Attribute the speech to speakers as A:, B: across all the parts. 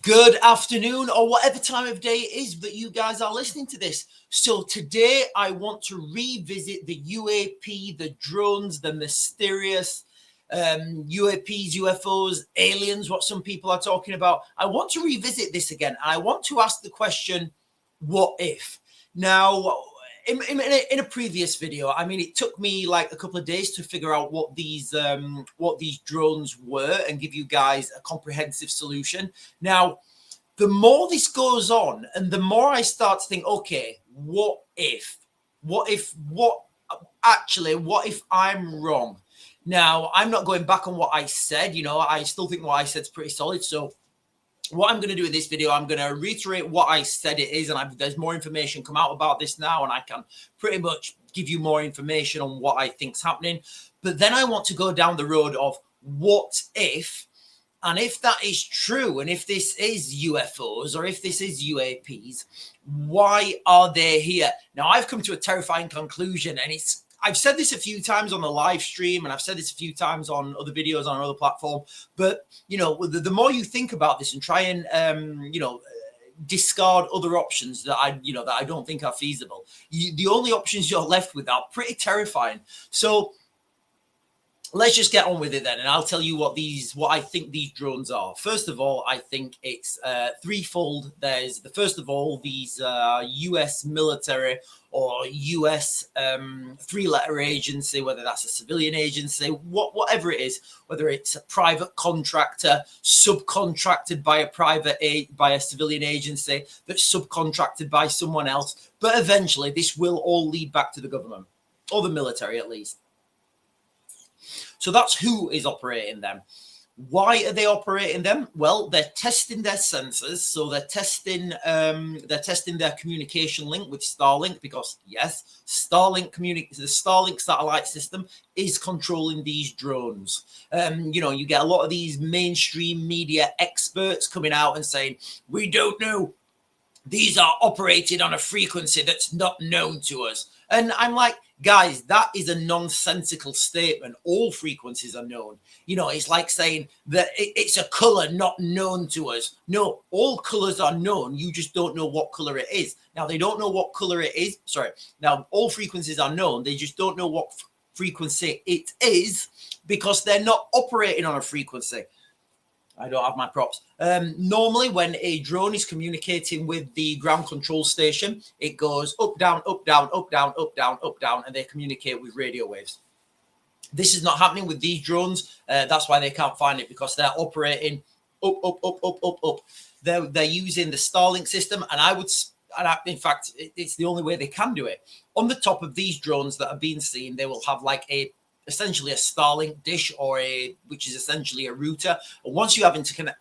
A: Good afternoon, or whatever time of day it is that you guys are listening to this. So today I want to revisit the UAP, the drones, the mysterious UAPs, UFOs, aliens, what some people are talking about. I want to revisit this again. And I want to ask the question, what if? Now, in a previous video, I mean, it took me like a couple of days to figure out what these drones were and give you guys a comprehensive solution. Now, the more this goes on, and the more I start to think, okay, what if I'm wrong? Now, I'm not going back on what I said. You know, I still think what I said is pretty solid. So what I'm going to do in this video, I'm going to reiterate what I said it is, and there's more information come out about this now, and I can pretty much give you more information on what I think's happening. But then I want to go down the road of what if, and if that is true, and if this is UFOs or if this is UAPs, why are they here? Now, I've come to a terrifying conclusion, and I've said this a few times on the live stream, and I've said this a few times on other videos on another platform. But, you know, the more you think about this and try and, discard other options that I don't think are feasible, the only options you're left with are pretty terrifying. So let's just get on with it then, and I'll tell you what I think these drones are. First of all, I think it's threefold. There's first of all these U.S. military or U.S. Three-letter agency, whether that's a civilian agency, whatever it is, whether it's a private contractor subcontracted by a civilian agency that's subcontracted by someone else, but eventually this will all lead back to the government or the military at least. So that's who is operating them. Why are they operating them? Well, they're testing their sensors. So they're testing their communication link with Starlink, because yes, the Starlink satellite system is controlling these drones. You get a lot of these mainstream media experts coming out and saying, we don't know. These are operated on a frequency that's not known to us. And I'm like, guys, that is a nonsensical statement. All frequencies are known. You know, it's like saying that it's a color not known to us. No, all colors are known. You just don't know what color it is. Now, they don't know what color it is. Sorry. Now, all frequencies are known. They just don't know what frequency it is because they're not operating on a frequency. I don't have my props. Normally, when a drone is communicating with the ground control station, it goes up, down, up, down, up, down, up, down, up, down, and they communicate with radio waves. This is not happening with these drones. That's why they can't find it, because they're operating up, up, up, up, up, up. They're using the Starlink system, and in fact, it's the only way they can do it. On the top of these drones that are being seen, they will have like essentially a Starlink dish, which is essentially a router. And once you have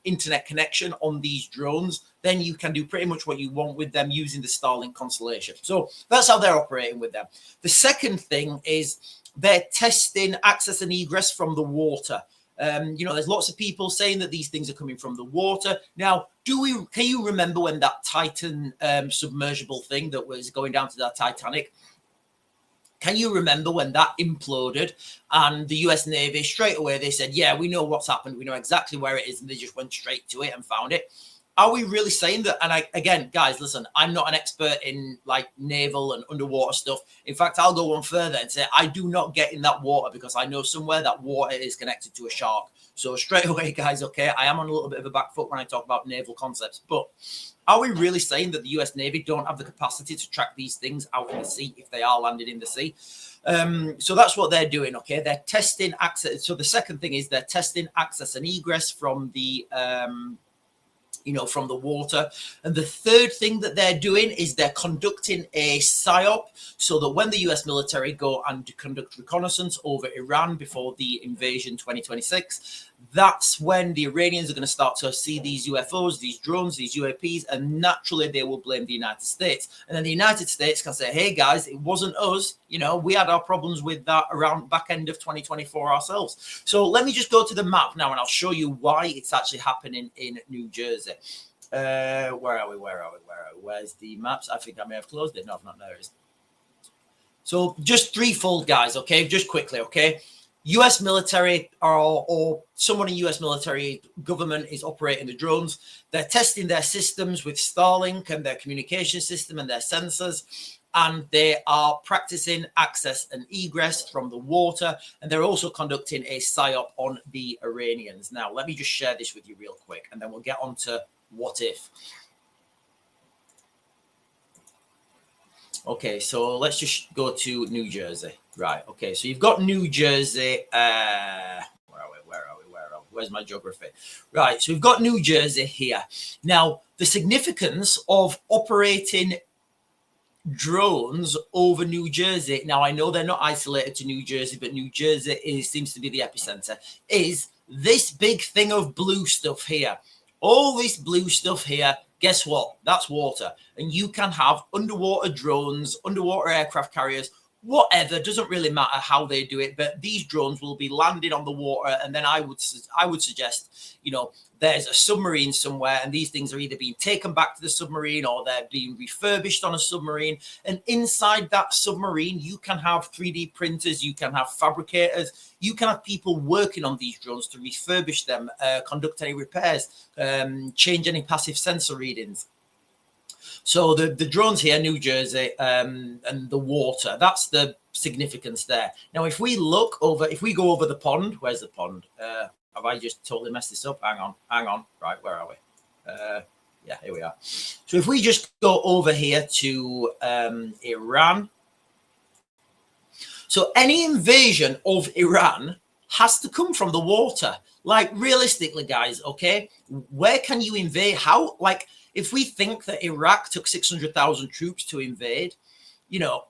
A: internet connection on these drones, then you can do pretty much what you want with them using the Starlink constellation. So that's how they're operating with them. The second thing is they're testing access and egress from the water. There's lots of people saying that these things are coming from the water. Now, can you remember when that Titan submersible thing that was going down to that Titanic? Can you remember when that imploded and the US Navy straight away, they said, yeah, we know what's happened. We know exactly where it is. And they just went straight to it and found it. Are we really saying that? And again, guys, listen, I'm not an expert in like naval and underwater stuff. In fact, I'll go one further and say I do not get in that water because I know somewhere that water is connected to a shark. So straight away, guys, okay, I am on a little bit of a back foot when I talk about naval concepts. But are we really saying that the US Navy don't have the capacity to track these things out in the sea if they are landed in the sea? So that's what they're doing, okay? They're testing access. So the second thing is they're testing access and egress from the from the water. And the third thing that they're doing is they're conducting a PSYOP, so that when the US military go and conduct reconnaissance over Iran before the invasion 2026, that's when the Iranians are going to start to see these UFOs, these drones, these UAPs, and naturally they will blame the United States. And then the United States can say, hey guys, it wasn't us. We had our problems with that around back end of 2024 ourselves. So let me just go to the map now and I'll show you why it's actually happening in New Jersey. Where are we? Where's the maps? I think I may have closed it. No, I've not. There it is. So just threefold, guys, okay? Just quickly, okay? US military or someone in US military government is operating the drones. They're testing their systems with Starlink and their communication system and their sensors. And they are practicing access and egress from the water. And they're also conducting a PSYOP on the Iranians. Now, let me just share this with you real quick, and then we'll get on to what if. Okay, so let's just go to New Jersey. Right, okay, so you've got New Jersey. Where are we? Where's my geography? Right, so we've got New Jersey here. Now, the significance of operating drones over New Jersey, now I know they're not isolated to New Jersey, but New Jersey seems to be the epicenter, is this big thing of blue stuff here. All this blue stuff here, guess what? That's water. And you can have underwater drones, underwater aircraft carriers, whatever, doesn't really matter how they do it, but these drones will be landing on the water. And then I would suggest, you know, there's a submarine somewhere, and these things are either being taken back to the submarine or they're being refurbished on a submarine. And inside that submarine, you can have 3D printers, you can have fabricators, you can have people working on these drones to refurbish them, conduct any repairs, change any passive sensor readings. So the drones here, New Jersey, and the water, that's the significance there. Now, if we look over, if we go over the pond, where's the pond? Have I just totally messed this up? Hang on. Right, where are we? Yeah, here we are. So if we just go over here to Iran. So any invasion of Iran has to come from the water. Like, realistically, guys, okay? Where can you invade? How, like, if we think that Iraq took 600,000 troops to invade, you know,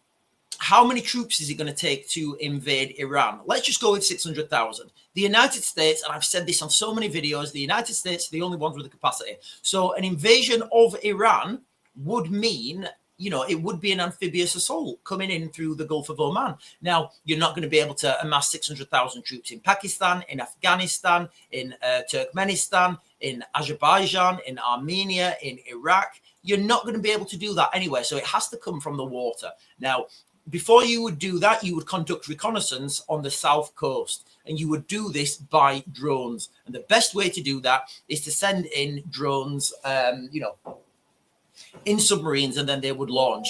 A: how many troops is it going to take to invade Iran? Let's just go with 600,000. The United States, and I've said this on so many videos, the United States are the only ones with the capacity. So an invasion of Iran would mean, you know, it would be an amphibious assault coming in through the Gulf of Oman. Now, you're not going to be able to amass 600,000 troops in Pakistan, in Afghanistan, in Turkmenistan, in Azerbaijan, in Armenia, in Iraq. You're not going to be able to do that anywhere. So it has to come from the water. Now, before you would do that, you would conduct reconnaissance on the south coast, and you would do this by drones. And the best way to do that is to send in drones, you know, in submarines, and then they would launch.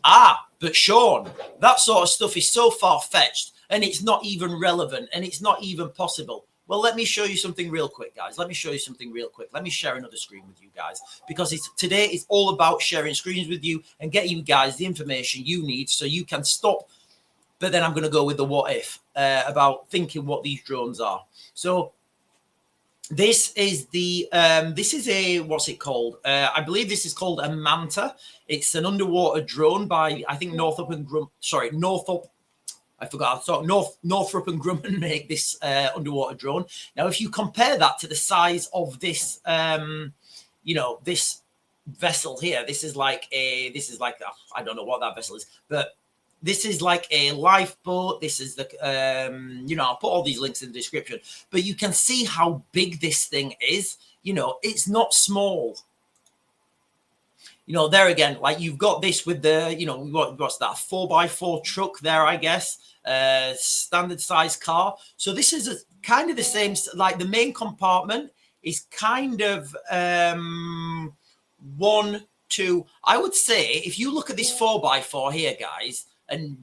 A: But Sean, that sort of stuff is so far-fetched, and it's not even relevant, and it's not even possible. Well, let me show you something real quick, guys. Let me show you something real quick. Let me share another screen with you guys, because today is all about sharing screens with you and getting you guys the information you need so you can stop. But then I'm going to go with the what if about thinking what these drones are. So this is a, what's it called? I believe this is called a Manta. It's an underwater drone by, I think, Northrop and Grumman make this underwater drone. Now, if you compare that to the size of this, you know, this vessel here, this is like I don't know what that vessel is, but this is like a lifeboat. This is the, you know, I'll put all these links in the description, but you can see how big this thing is. You know, it's not small. You know, there again, like you've got this with the, you know, what's that, 4x4 truck there, I guess, standard size car. So this is kind of the same, like the main compartment is kind of 1, 2. I would say if you look at this 4x4 here, guys, and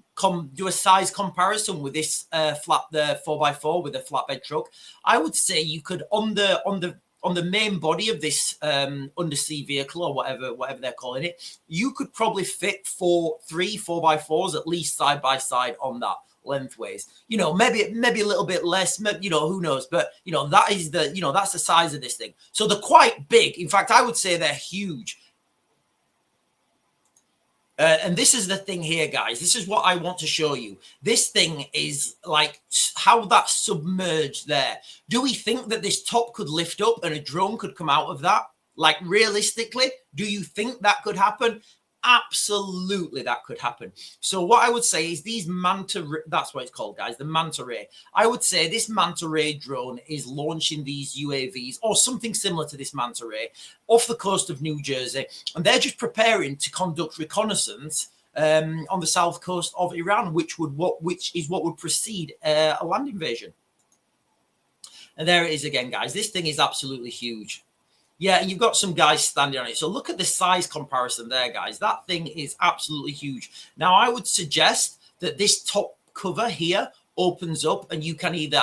A: do a size comparison with this the 4x4 with a flatbed truck, I would say you could on the main body of this undersea vehicle or whatever they're calling it, you could probably fit 3 4x4s at least side by side on that lengthways. You know, maybe a little bit less, you know, who knows, but you know, that is the, you know, that's the size of this thing. So they're quite big. In fact, I would say they're huge. And this is the thing here, guys. This is what I want to show you. This thing is like how that's submerged there. Do we think that this top could lift up and a drone could come out of that? Like, realistically, do you think that could happen? Absolutely, that could happen. So what I would say is these Manta, that's what it's called, guys, the Manta Ray. I would say this Manta Ray drone is launching these UAVs or something similar to this Manta Ray off the coast of New Jersey, and they're just preparing to conduct reconnaissance on the south coast of Iran, which is what would precede a land invasion. And there it is again, guys. This thing is absolutely huge. Yeah, and you've got some guys standing on it. So look at the size comparison there, guys. That thing is absolutely huge. Now, I would suggest that this top cover here opens up and you can either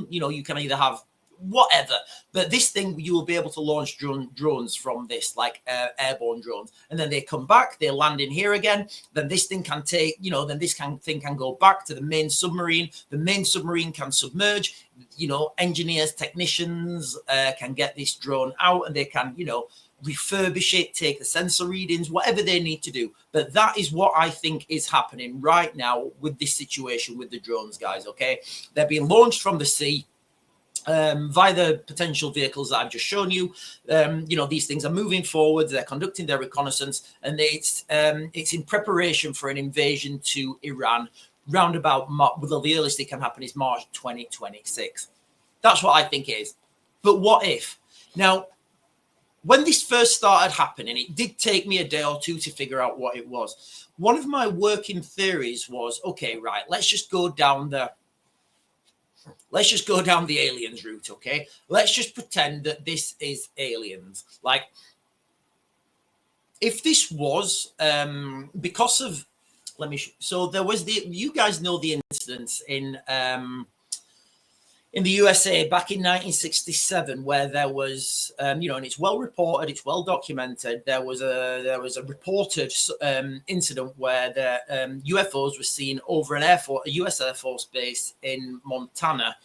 A: you can either have whatever, but this thing, you will be able to launch drones from this, like airborne drones, and then they come back, they land in here again. Then this thing can take, then this thing can go back to the main submarine. The main submarine can submerge. Engineers, technicians can get this drone out, and they can, refurbish it, take the sensor readings, whatever they need to do. But that is what I think is happening right now with this situation with the drones, guys. Okay, they're being launched from the sea. Via the potential vehicles that I've just shown you. These things are moving forward. They're conducting their reconnaissance, and it's in preparation for an invasion to Iran. Roundabout, the earliest it can happen is March 2026. That's what I think it is. But what if? Now, when this first started happening, it did take me a day or two to figure out what it was. One of my working theories was, okay, right, let's just go down the aliens route, okay? Let's just pretend that this is aliens. Like, if this was because of, so there was you guys know the incidents in the USA back in 1967, where there was, and it's well reported, it's well documented. There was a reported incident where the UFOs were seen over a U.S. Air Force base in Montana,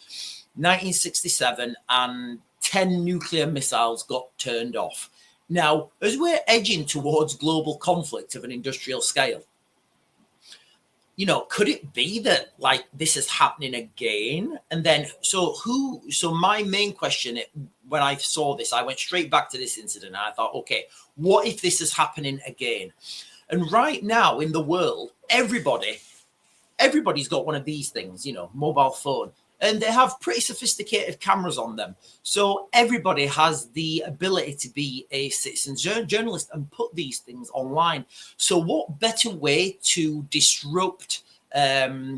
A: 1967, and 10 nuclear missiles got turned off. Now, as we're edging towards global conflict of an industrial scale, could it be that like this is happening again? And then, so my main question when I saw this, I went straight back to this incident. And I thought, okay, what if this is happening again? And right now in the world, everybody's got one of these things, mobile phone, and they have pretty sophisticated cameras on them. So everybody has the ability to be a citizen journalist and put these things online. So what better way to disrupt,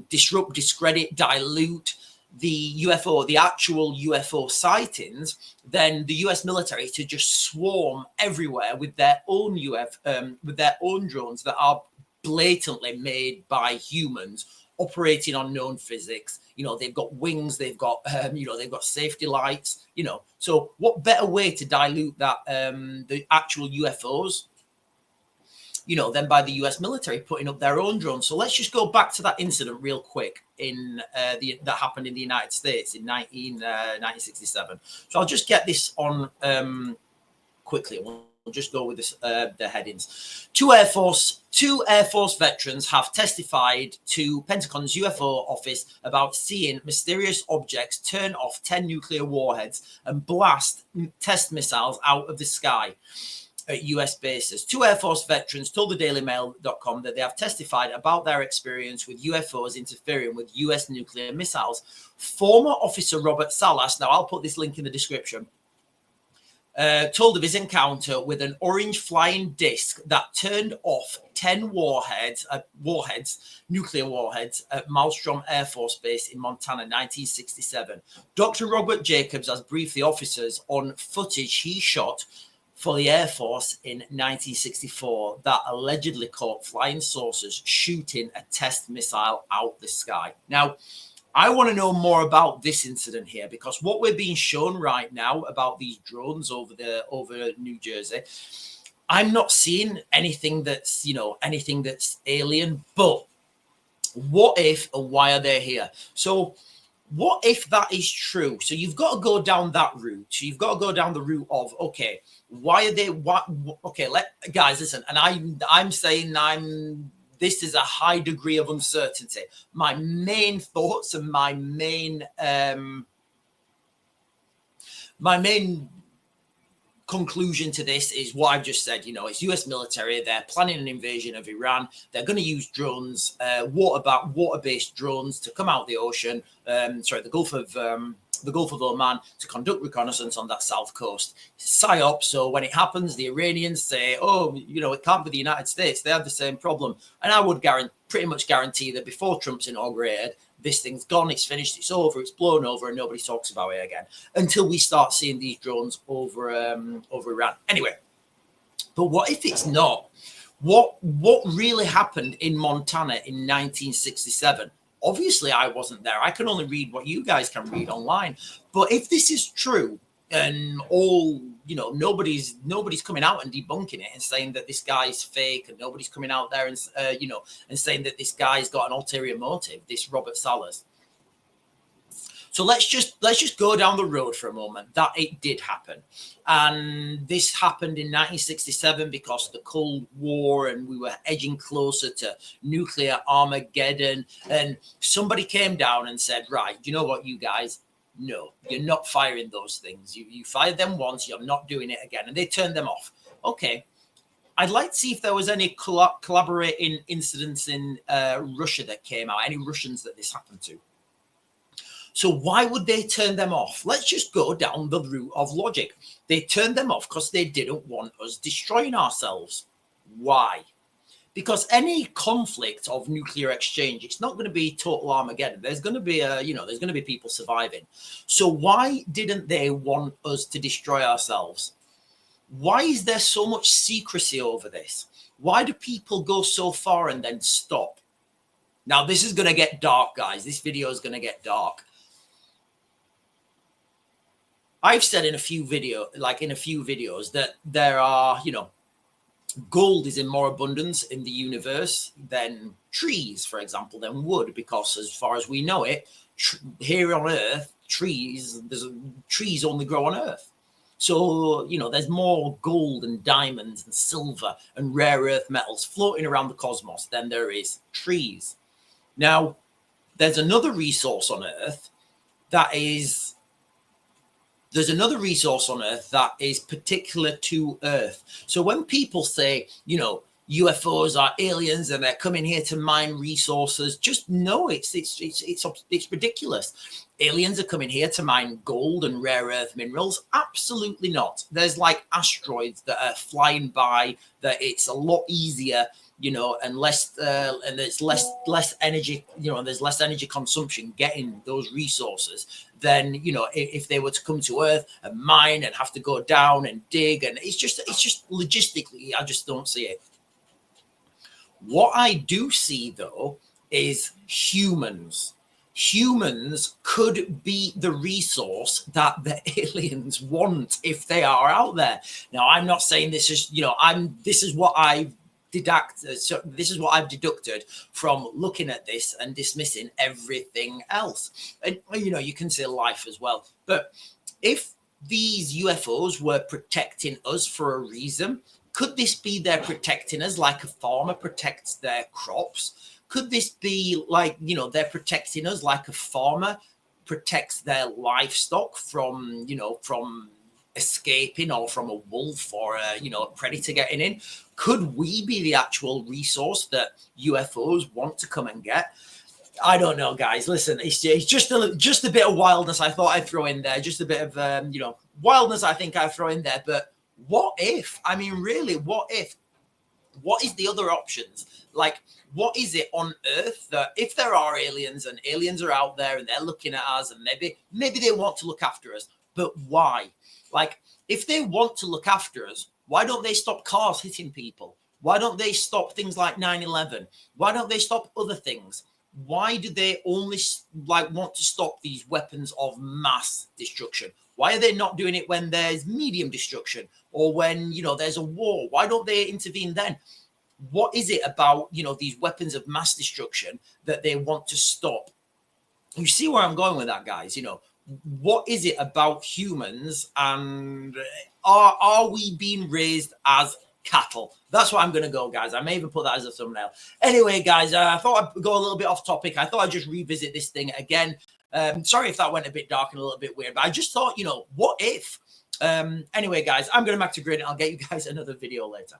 A: discredit, dilute the actual UFO sightings than the US military to just swarm everywhere with their own drones that are blatantly made by humans operating on known physics. They've got wings, they've got they've got safety lights, so what better way to dilute that the actual UFOs than by the US military putting up their own drones. So let's just go back to that incident real quick that happened in the United States in 1967. So I'll just get this on quickly. We'll just go with this, the headings. Two Air Force veterans have testified to Pentagon's UFO office about seeing mysterious objects turn off 10 nuclear warheads and blast test missiles out of the sky at US bases. Two Air Force veterans told the DailyMail.com that they have testified about their experience with UFOs interfering with US nuclear missiles. Former Officer Robert Salas, now I'll put this link in the description, told of his encounter with an orange flying disc that turned off 10 nuclear warheads at Malmstrom Air Force Base in Montana, 1967. Dr. Robert Jacobs has briefed the officers on footage he shot for the Air Force in 1964 that allegedly caught flying saucers shooting a test missile out the sky. Now, I want to know more about this incident here, because what we're being shown right now about these drones over New Jersey, I'm not seeing anything that's, anything that's alien. But what if, and why are they here? So what if that is true? So you've got to go down that route. So you've got to go down the route of, okay, why are they, guys, listen, and I'm saying this is a high degree of uncertainty. My main thoughts and my main conclusion to this is what I've just said. It's US military. They're planning an invasion of Iran. They're going to use drones, water-based drones to come out the ocean. The Gulf of the Gulf of Oman to conduct reconnaissance on that south coast. PSYOP, so when it happens, the Iranians say, oh, you know, it can't be the United States. They have the same problem. And I would pretty much guarantee that before Trump's inaugurated, this thing's gone, it's finished, it's over, it's blown over, and nobody talks about it again until we start seeing these drones over Iran. Anyway, but what if it's not? What really happened in Montana in 1967? Obviously, I wasn't there. I can only read what you guys can read online. But if this is true, and all, you know, nobody's coming out and debunking it and saying that this guy's fake, and nobody's coming out there and you know, and saying that this guy's got an ulterior motive, this Robert Salas. So let's just go down the road for a moment that it did happen. And this happened in 1967 because of the Cold War, and we were edging closer to nuclear Armageddon. And somebody came down and said, right, you know what, you guys, no, you're not firing those things. You fired them once, you're not doing it again. And they turned them off. Okay. I'd like to see if there was any collaborating incidents in Russia that came out, any Russians that this happened to. So why would they turn them off? Let's just go down the route of logic. They turned them off because they didn't want us destroying ourselves. Why? Because any conflict of nuclear exchange, it's not going to be total Armageddon. There's going to be there's going to be people surviving. So why didn't they want us to destroy ourselves? Why is there so much secrecy over this? Why do people go so far and then stop? Now, this is going to get dark, guys. This video is going to get dark. I've said in a few videos that there are, you know, gold is in more abundance in the universe than trees, for example, than wood, because as far as we know it, here on Earth, trees only grow on Earth. So, you know, there's more gold and diamonds and silver and rare earth metals floating around the cosmos than there is trees. Now, there's another resource on Earth that is particular to Earth. So when people say, you know, UFOs are aliens and they're coming here to mine resources, just know it's ridiculous. Aliens are coming here to mine gold and rare earth minerals? Absolutely not. There's like asteroids that are flying by that it's a lot easier, you know, and there's less energy, you know, and there's less energy consumption getting those resources than, you know, if they were to come to Earth and mine and have to go down and dig. And it's just logistically, I just don't see it. What I do see, though, is humans. Humans could be the resource that the aliens want if they are out there. Now, I'm not saying this is, you know, this is what I've deducted from looking at this and dismissing everything else. And, you know, you can say life as well. But if these UFOs were protecting us for a reason, could this be they're protecting us like a farmer protects their crops? Could this be like, you know, they're protecting us like a farmer protects their livestock from, you know, from escaping or from a wolf or a, you know, a predator getting in? Could we be the actual resource that UFOs want to come and get? I don't know, guys. Listen, it's just a bit of wildness I thought I'd throw in there. Just a bit of, you know, wildness I think I'd throw in there. But what if? I mean, really, what if? What is the other options? Like, what is it on Earth that if there are aliens and aliens are out there and they're looking at us and maybe they want to look after us, but why? Like, if they want to look after us, why don't they stop cars hitting people? Why don't they stop things like 9/11? Why don't they stop other things? Why do they only like want to stop these weapons of mass destruction? Why are they not doing it when there's medium destruction or when, you know, there's a war? Why don't they intervene then? What is it about, you know, these weapons of mass destruction that they want to stop? You see where I'm going with that, guys? You know, what is it about humans, and are we being raised as cattle? That's what I'm going to go, guys. I may even put that as a thumbnail. Anyway, guys, I thought I'd go a little bit off topic. I thought I'd just revisit this thing again. Sorry if that went a bit dark and a little bit weird, but I just thought, you know, what if? Anyway, guys, I'm going back to grid and I'll get you guys another video later.